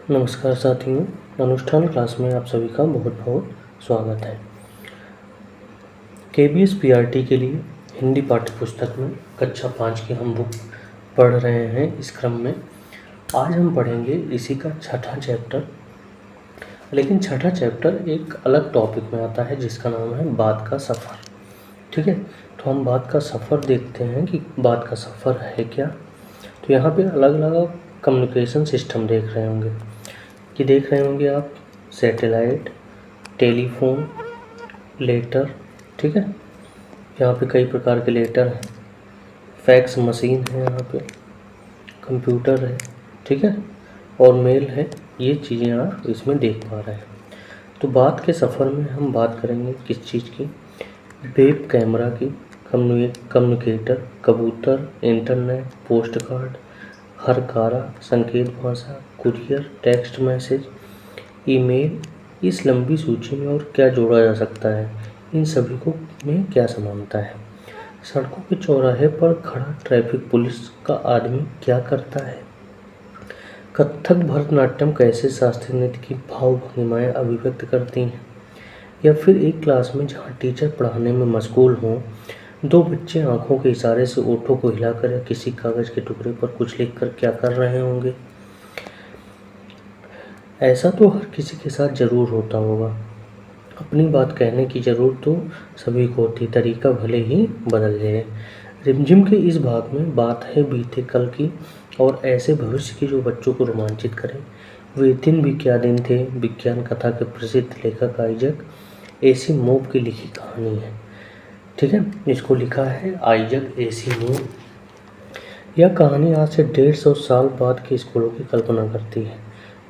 नमस्कार साथियों, अनुष्ठान क्लास में आप सभी का बहुत बहुत स्वागत है। केबीएस पीआरटी के लिए हिंदी पाठ्यपुस्तक में कक्षा 5 की हम बुक पढ़ रहे हैं। इस क्रम में आज हम पढ़ेंगे इसी का छठा चैप्टर। लेकिन छठा चैप्टर एक अलग टॉपिक में आता है जिसका नाम है बात का सफ़र। ठीक है, तो हम बात का सफ़र देखते हैं कि बात का सफ़र है क्या। तो यहाँ पे अलग अलग कम्युनिकेशन सिस्टम देख रहे होंगे आप, सैटेलाइट, टेलीफोन, लेटर। ठीक है, यहाँ पे कई प्रकार के लेटर हैं, फैक्स मशीन है, यहाँ पे कंप्यूटर है, ठीक है, और मेल है। ये चीज़ें आप इसमें देख पा रहे हैं। तो बात के सफ़र में हम बात करेंगे किस चीज़ की? वेब कैमरा की, कम्युनिकेटर, कबूतर, इंटरनेट, पोस्ट कार्ड, हरकारा, संकेत भाषा, कुरियर, टेक्स्ट मैसेज, ईमेल। इस लंबी सूची में और क्या जोड़ा जा सकता है? इन सभी को में क्या समानता है? सड़कों के चौराहे पर खड़ा ट्रैफिक पुलिस का आदमी क्या करता है? कथक भरतनाट्यम कैसे शास्त्रीय नृत्य की भाव भंगिमाएँ अभिव्यक्त करती हैं? या फिर एक क्लास में जहाँ टीचर पढ़ाने में मशगूल हों, दो बच्चे आंखों के इशारे से ओठों को हिलाकर या किसी कागज़ के टुकड़े पर कुछ लिखकर क्या कर रहे होंगे? ऐसा तो हर किसी के साथ ज़रूर होता होगा। अपनी बात कहने की ज़रूरत तो सभी को होती, तरीका भले ही बदल जाए। रिमझिम के इस भाग में बात है बीते कल की और ऐसे भविष्य की जो बच्चों को रोमांचित करें। वे दिन भी क्या दिन थे, विज्ञान कथा के प्रसिद्ध लेखक आइजक एसिमोव की लिखी कहानी है। ठीक है, इसको लिखा है आइजक एसिमोव। यह कहानी आज से 150 साल बाद के स्कूलों की कल्पना करती है।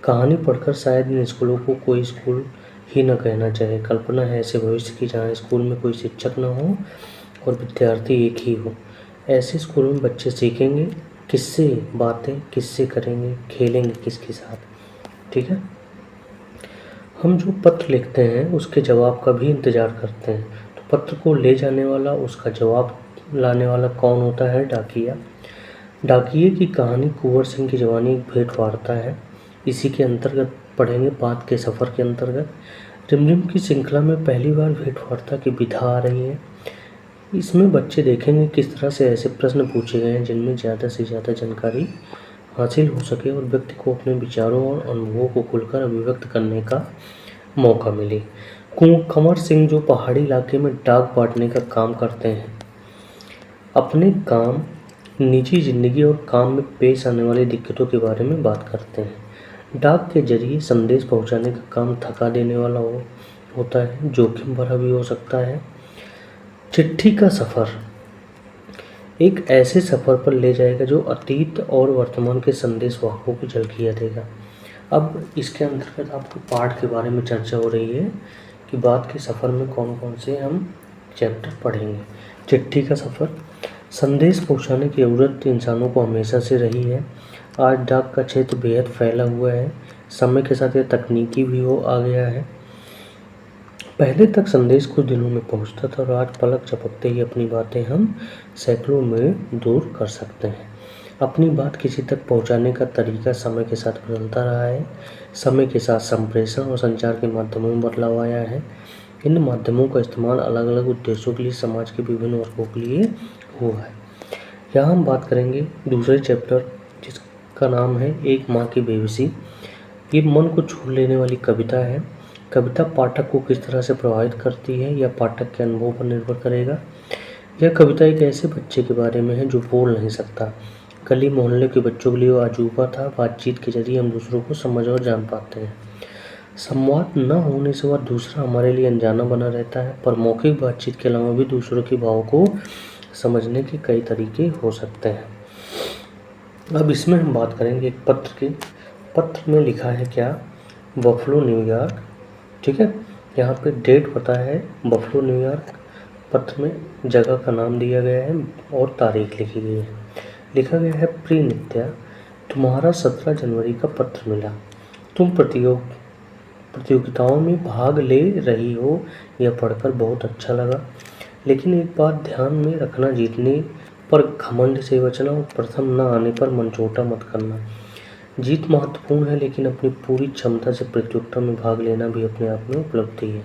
कहानी पढ़कर शायद इन स्कूलों को कोई स्कूल ही न कहना चाहे। कल्पना है ऐसे भविष्य की जहाँ स्कूल में कोई शिक्षक न हो और विद्यार्थी एक ही हो। ऐसे स्कूलों में बच्चे सीखेंगे किससे, बातें किससे करेंगे, खेलेंगे किसके साथ। ठीक है, हम जो पत्र लिखते हैं उसके जवाब का भी इंतज़ार करते हैं। तो पत्र को ले जाने वाला, उसका जवाब लाने वाला कौन होता है? डाकिया। डाकिये की कहानी कुंवर सिंह की जवानी एक भेंट वार्ता है। इसी के अंतर्गत पढ़ेंगे, बात के सफ़र के अंतर्गत। रिमझिम की श्रृंखला में पहली बार भेंट वार्ता की विधा आ रही है। इसमें बच्चे देखेंगे किस तरह से ऐसे प्रश्न पूछे गए हैं जिनमें ज़्यादा से ज़्यादा जानकारी हासिल हो सके और व्यक्ति को अपने विचारों और अनुभवों को खुलकर अभिव्यक्त करने का मौका मिले। कंवर सिंह जो पहाड़ी इलाके में डाक बांटने का काम करते हैं, अपने काम, निजी जिंदगी और काम में पेश आने वाली दिक्कतों के बारे में बात करते हैं। डाक के जरिए संदेश पहुंचाने का काम थका देने वाला होता है, जोखिम भरा भी हो सकता है। चिट्ठी का सफ़र एक ऐसे सफ़र पर ले जाएगा जो अतीत और वर्तमान के संदेश वाहकों की झलकियाँ देगा। अब इसके अंतर्गत आपको पाठ के बारे में चर्चा हो रही है कि बात के सफ़र में कौन कौन से हम चैप्टर पढ़ेंगे। चिट्ठी का सफ़र, संदेश पहुंचाने की ज़रूरत इंसानों को हमेशा से रही है। आज डाक का क्षेत्र बेहद फैला हुआ है। समय के साथ यह तकनीकी भी आ गया है। पहले तक संदेश कुछ दिनों में पहुंचता था और आज पलक झपकते ही अपनी बातें हम सैकड़ों में दूर कर सकते हैं। अपनी बात किसी तक पहुंचाने का तरीका समय के साथ बदलता रहा है। समय के साथ संप्रेषण और संचार के माध्यमों में बदलाव आया है। इन माध्यमों का इस्तेमाल अलग अलग उद्देश्यों के लिए समाज के विभिन्न वर्गों के लिए हुआ है। यहाँ हम बात करेंगे दूसरे चैप्टर जिसका नाम है एक माँ की बेबसी। ये मन को छू लेने वाली कविता है। कविता पाठक को किस तरह से प्रभावित करती है यह पाठक के अनुभव पर निर्भर करेगा। यह कविता एक ऐसे बच्चे के बारे में है जो बोल नहीं सकता। गली मोहल्ले के बच्चों के लिए वो अजूबा था। बातचीत के जरिए हम दूसरों को समझ और जान पाते हैं। संवाद न होने से वह दूसरा हमारे लिए अनजाना बना रहता है, पर मौखिक बातचीत के अलावा भी दूसरों के भाव को समझने के कई तरीके हो सकते हैं। अब इसमें हम बात करेंगे एक पत्र की। पत्र में लिखा है क्या? Buffalo New York. ठीक है, यहाँ पे डेट पता है बफलो न्यूयॉर्क। पत्र में जगह का नाम दिया गया है और तारीख लिखी गई है। लिखा गया है प्रिय नित्या, तुम्हारा 17 जनवरी का पत्र मिला। तुम प्रतियोगिताओं में भाग ले रही हो, यह पढ़कर बहुत अच्छा लगा। लेकिन एक बात ध्यान में रखना, जीतने पर घमंड से बचना और प्रथम न आने पर मन छोटा मत करना। जीत महत्वपूर्ण है, लेकिन अपनी पूरी क्षमता से प्रतियोगिता में भाग लेना भी अपने आप में उपलब्धि है।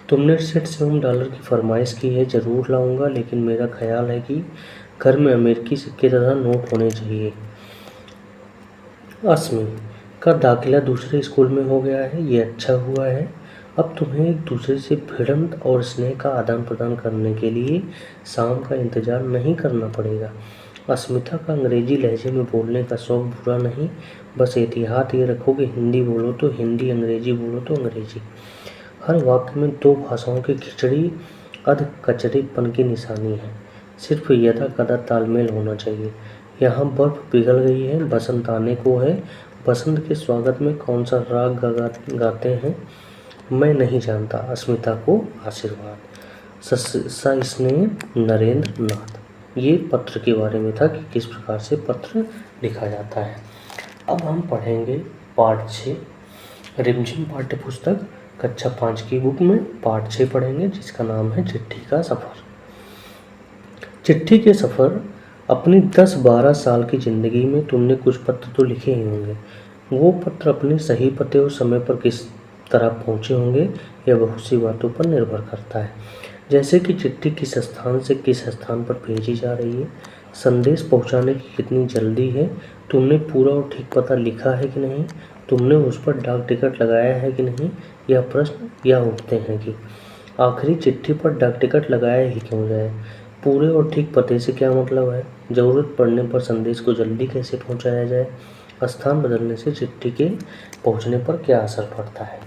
तुमने $60 की फरमाइश की है, ज़रूर लाऊंगा, लेकिन मेरा ख्याल है कि घर में अमेरिकी सिक्के तथा नोट होने चाहिए। अस्मी का दाखिला दूसरे स्कूल में हो गया है, ये अच्छा हुआ है। अब तुम्हें एक दूसरे से भिड़ंत और स्नेह का आदान प्रदान करने के लिए शाम का इंतजार नहीं करना पड़ेगा। अस्मिता का अंग्रेजी लहजे में बोलने का शौक बुरा नहीं, बस एहतियात ये रखो कि हिंदी बोलो तो हिंदी, अंग्रेजी बोलो तो अंग्रेजी। हर वाक्य में दो भाषाओं की खिचड़ी अध कचरेपन की निशानी है। सिर्फ यदा कदा तालमेल होना चाहिए। यहाँ बर्फ पिघल गई है, बसंत आने को है। बसंत के स्वागत में कौन सा राग गाते हैं मैं नहीं जानता। अस्मिता को आशीर्वाद। स्नेह नरेंद्र नाथ। ये पत्र के बारे में था कि किस प्रकार से पत्र लिखा जाता है। अब हम पढ़ेंगे पाठ 6, रिमझिम पाठ्य पुस्तक कक्षा 5 की बुक में पाठ 6 पढ़ेंगे, जिसका नाम है चिट्ठी का सफ़र। चिट्ठी के सफ़र। अपनी 10-12 साल की ज़िंदगी में तुमने कुछ पत्र तो लिखे ही होंगे। वो पत्र अपने सही पते और समय पर किस तरह पहुँचे होंगे यह बहुत सी बातों पर निर्भर करता है, जैसे कि चिट्ठी किस स्थान से किस स्थान पर भेजी जा रही है, संदेश पहुंचाने की कितनी जल्दी है, तुमने पूरा और ठीक पता लिखा है कि नहीं, तुमने उस पर डाक टिकट लगाया है कि नहीं। यह प्रश्न यह उठते हैं कि आखिरी चिट्ठी पर डाक टिकट लगाया ही क्यों जाए, पूरे और ठीक पते से क्या मतलब है, ज़रूरत पड़ने पर संदेश को जल्दी कैसे पहुंचाया जाए, स्थान बदलने से चिट्ठी के पहुंचने पर क्या असर पड़ता है।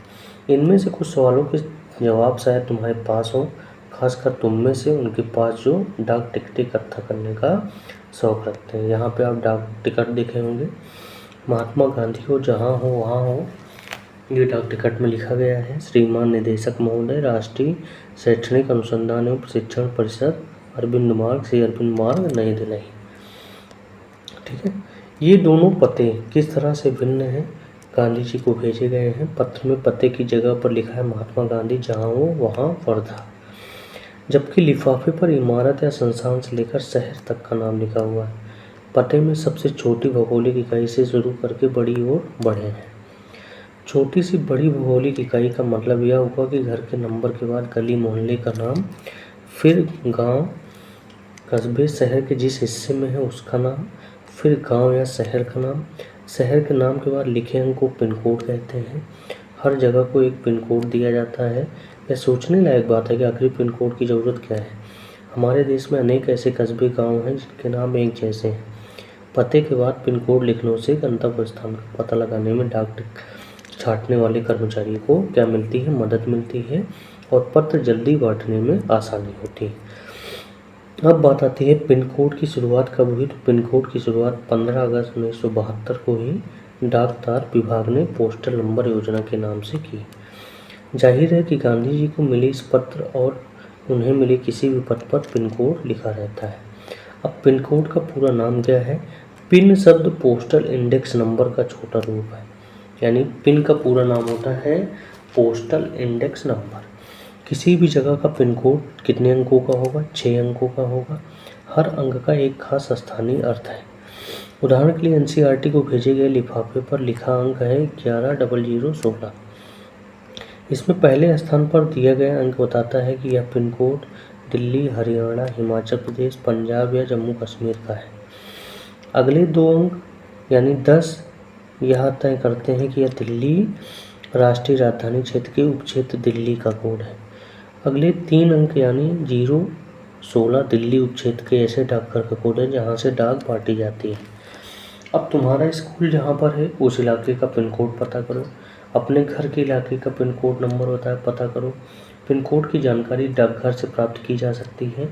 इनमें से कुछ सवालों के जवाब शायद तुम्हारे पास हो, खासकर तुम में से उनके पास जो डाक टिकट इकट्ठा करने का शौक़ रखते हैं। यहाँ पे आप डाक टिकट देखे होंगे। महात्मा गांधी को जहाँ हो वहाँ हो, ये डाक टिकट में लिखा गया है। श्रीमान निदेशक महोदय, राष्ट्रीय शैक्षणिक अनुसंधान एवं प्रशिक्षण परिषद, अरविंद मार्ग, श्री अरविंद मार्ग, नई दिल्ली। ठीक है, ये दोनों पते किस तरह से भिन्न हैं, गांधी जी को भेजे गए हैं। पत्र में पते की जगह पर लिखा है महात्मा गांधी, जहाँ हो वहाँ वर्धा, जबकि लिफाफे पर इमारत या संस्थान से लेकर शहर तक का नाम लिखा हुआ है। पते में सबसे छोटी भौगोलिक इकाई से शुरू करके बड़ी ओर बढ़े हैं। छोटी सी बड़ी भौगोलिक इकाई का मतलब यह हुआ कि घर के नंबर के बाद गली मोहल्ले का नाम, फिर गांव कस्बे शहर के जिस हिस्से में है उसका नाम, फिर गांव या शहर का नाम। शहर के नाम के बाद लिखे अंक को पिन कोड कहते हैं। हर जगह को एक पिन कोड दिया जाता है। यह सोचने लायक बात है कि आखिर पिन कोड की ज़रूरत क्या है। हमारे देश में अनेक ऐसे कस्बे गांव हैं जिनके नाम एक जैसे हैं। पते के बाद पिन कोड लिखने से गंतव्य स्थान का पता लगाने में डाक छाटने वाले कर्मचारी को क्या मिलती है, मदद मिलती है, और पत्र जल्दी बांटने में आसानी होती है। अब बात आती है पिन कोड की शुरुआत कब हुई। तो पिन कोड की शुरुआत 15 अगस्त 1972 को ही डाक तार विभाग ने पोस्टल नंबर योजना के नाम से की। जाहिर है कि गांधी जी को मिले इस पत्र और उन्हें मिले किसी भी पत्र पर पिन कोड लिखा रहता है। अब पिन कोड का पूरा नाम क्या है। पिन शब्द पोस्टल इंडेक्स नंबर का छोटा रूप है, यानी पिन का पूरा नाम होता है पोस्टल इंडेक्स नंबर। किसी भी जगह का पिन कोड कितने अंकों का होगा, 6 अंकों का होगा। हर अंक का एक खास स्थानीय अर्थ है। उदाहरण के लिए एनसीईआरटी को भेजे गए लिफाफे पर लिखा अंक है 110016। इसमें पहले स्थान पर दिया गया अंक बताता है कि यह पिन कोड दिल्ली, हरियाणा, हिमाचल प्रदेश, पंजाब या जम्मू कश्मीर का है। अगले 2 अंक यानी 10 यह तय करते हैं कि यह दिल्ली राष्ट्रीय राजधानी क्षेत्र के उपक्षेत्र दिल्ली का कोड है। अगले 3 अंक यानी 016 दिल्ली उपक्षेत्र के ऐसे डाकघर का कोड है जहाँ से डाक बांटी जाती है। अब तुम्हारा स्कूल जहाँ पर है उस इलाके का पिन कोड पता करो। अपने घर के इलाके का पिन कोड नंबर होता है, पता करो। पिन कोड की जानकारी डाकघर से प्राप्त की जा सकती है।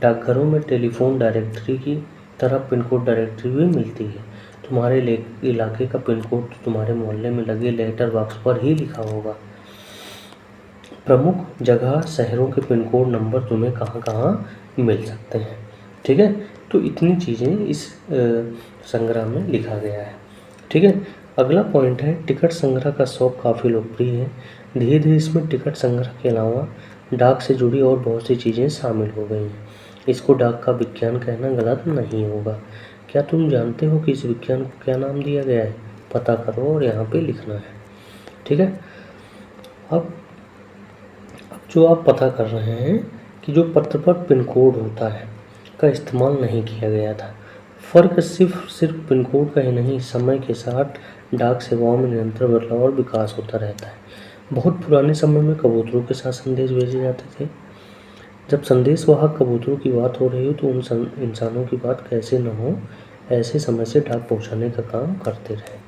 डाकघरों में टेलीफोन डायरेक्टरी की तरह पिन कोड डायरेक्टरी भी मिलती है। तुम्हारे इलाके का पिन कोड तुम्हारे मोहल्ले में लगे लेटर बॉक्स पर ही लिखा होगा। प्रमुख जगह शहरों के पिन कोड नंबर तुम्हें कहाँ कहाँ मिल सकते हैं। ठीक है, तो इतनी चीज़ें इस संग्रह में लिखा गया है। ठीक है, अगला पॉइंट है टिकट संग्रह का शौक काफ़ी लोकप्रिय है। धीरे धीरे इसमें टिकट संग्रह के अलावा डाक से जुड़ी और बहुत सी चीज़ें शामिल हो गई हैं। इसको डाक का विज्ञान कहना गलत नहीं होगा। क्या तुम जानते हो कि इस विज्ञान को क्या नाम दिया गया है? पता करो और यहाँ पे लिखना है। ठीक है। अब जो आप पता कर रहे हैं कि जो पत्र पर पिन कोड होता है का इस्तेमाल नहीं किया गया था। फ़र्क सिर्फ पिन कोड का ही नहीं, समय के साथ डाक सेवाओं में निरंतर बदलाव और विकास होता रहता है। बहुत पुराने समय में कबूतरों के साथ संदेश भेजे जाते थे। जब संदेशवाहक कबूतरों की बात हो रही हो तो उन इंसानों की बात कैसे न हो, ऐसे समय से डाक पहुंचाने का काम करते रहे।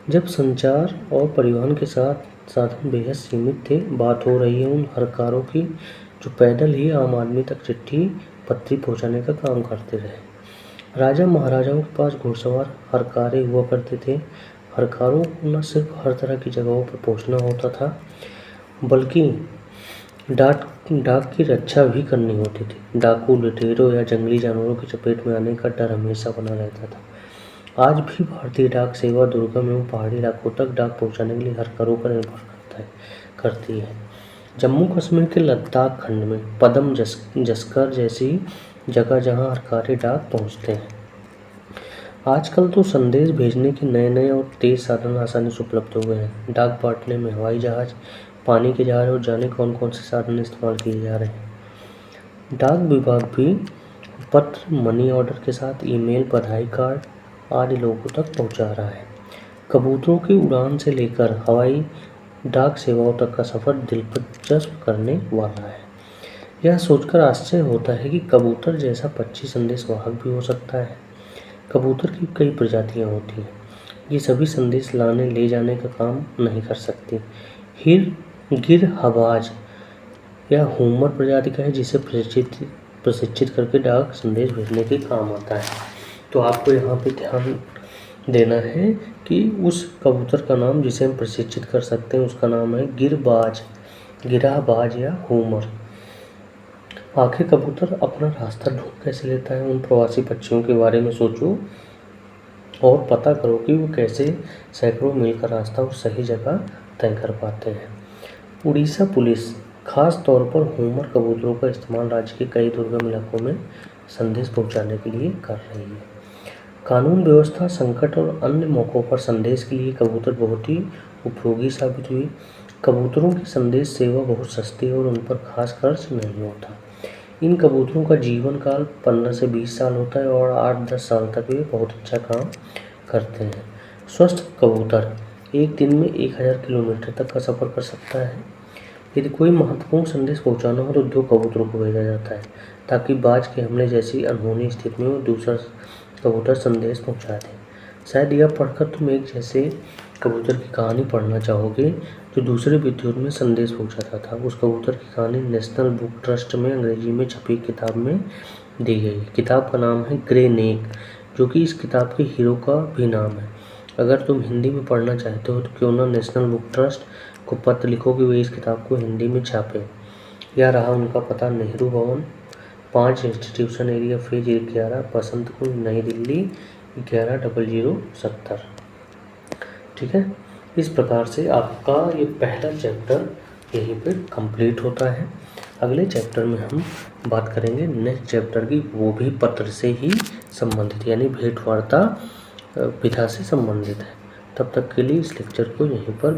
जब संचार और परिवहन के साधन बेहद सीमित थे, बात हो रही है उन हरकारों की जो पैदल ही आम आदमी तक चिट्ठी पत्री पहुंचाने का काम करते रहे। राजा महाराजाओं के पास घुड़सवार हरकारे हुआ करते थे। हरकारों को न सिर्फ हर तरह की जगहों पर पहुंचना होता था, बल्कि डाक की रक्षा भी करनी होती थी। डाकू, लुटेरों या जंगली जानवरों की चपेट में आने का डर हमेशा बना रहता था। आज भी भारतीय डाक सेवा दुर्गम एवं पहाड़ी इलाकों तक डाक पहुंचाने के लिए हरकारों पर निर्भर करती है। जम्मू कश्मीर के लद्दाख खंड में पदम जस्कर जैसी जगह जहां हरकारे डाक पहुंचते हैं। आजकल तो संदेश भेजने के नए और तेज साधन आसानी से उपलब्ध हो गए हैं। डाक बांटने में हवाई जहाज, पानी के जहाज और जाने कौन से साधन इस्तेमाल किए जा रहे हैं। डाक विभाग भी पत्र, मनी ऑर्डर के साथ ईमेल, बधाई कार्ड आदि लोगों तक पहुंचा रहा है। कबूतरों की उड़ान से लेकर हवाई डाक सेवाओं तक का सफ़र दिलचस्प करने वाला है। यह सोचकर आश्चर्य होता है कि कबूतर जैसा पक्षी संदेशवाहक भी हो सकता है। कबूतर की कई प्रजातियां होती हैं। ये सभी संदेश लाने ले जाने का काम नहीं कर सकती। गिरहबाज या हुमर प्रजाति का है जिसे प्रशिक्षित करके डाक संदेश भेजने के काम आता है। तो आपको यहाँ पे ध्यान देना है कि उस कबूतर का नाम जिसे हम प्रशिक्षित कर सकते हैं उसका नाम है गिरहबाज या हुमर। आखिर कबूतर अपना रास्ता ढूंढ कैसे लेता है? उन प्रवासी पक्षियों के बारे में सोचो और पता करो कि वो कैसे सैकड़ों मील का रास्ता और सही जगह तय कर पाते हैं। उड़ीसा पुलिस खास तौर पर हुमर कबूतरों का इस्तेमाल राज्य के कई दुर्गम इलाकों में संदेश पहुंचाने के लिए कर रही है। कानून व्यवस्था, संकट और अन्य मौक़ों पर संदेश के लिए कबूतर बहुत ही उपयोगी साबित हुई। कबूतरों की संदेश सेवा बहुत सस्ती है और उन पर खास खर्च नहीं होता। इन कबूतरों का जीवन काल 15 से 20 साल होता है और 8-10 साल तक वे बहुत अच्छा काम करते हैं। स्वस्थ कबूतर एक दिन में 1000 किलोमीटर तक का सफ़र कर सकता है। यदि कोई महत्वपूर्ण संदेश पहुंचाना हो तो 2 कबूतरों को भेजा जाता है ताकि बाज के हमले जैसी अनहोनी स्थिति में वो दूसरा कबूतर संदेश पहुंचा दे। शायद यह पढ़कर तुम एक जैसे कबूतर की कहानी पढ़ना चाहोगे जो दूसरे विद्युत में संदेश पहुंचाता था। उस कबूतर की कहानी नेशनल बुक ट्रस्ट में अंग्रेजी में छपी किताब में दी गई। किताब का नाम है ग्रे नेक, जो कि इस किताब के हीरो का भी नाम है। अगर तुम हिंदी में पढ़ना चाहते हो तो क्यों ना नेशनल बुक ट्रस्ट को पत्र लिखो कि वे इस किताब को हिंदी में छापे। यह रहा उनका पता, नेहरू भवन, 5 इंस्टीट्यूशन एरिया, फेज 11, बसंत कुंज, नई दिल्ली 110070। ठीक है। इस प्रकार से आपका ये पहला चैप्टर यहीं पे कंप्लीट होता है। अगले चैप्टर में हम बात करेंगे नेक्स्ट चैप्टर की, वो भी पत्र से ही संबंधित यानी भेंट वार्ता विधा से संबंधित है। तब तक के लिए इस लेक्चर को यहीं पर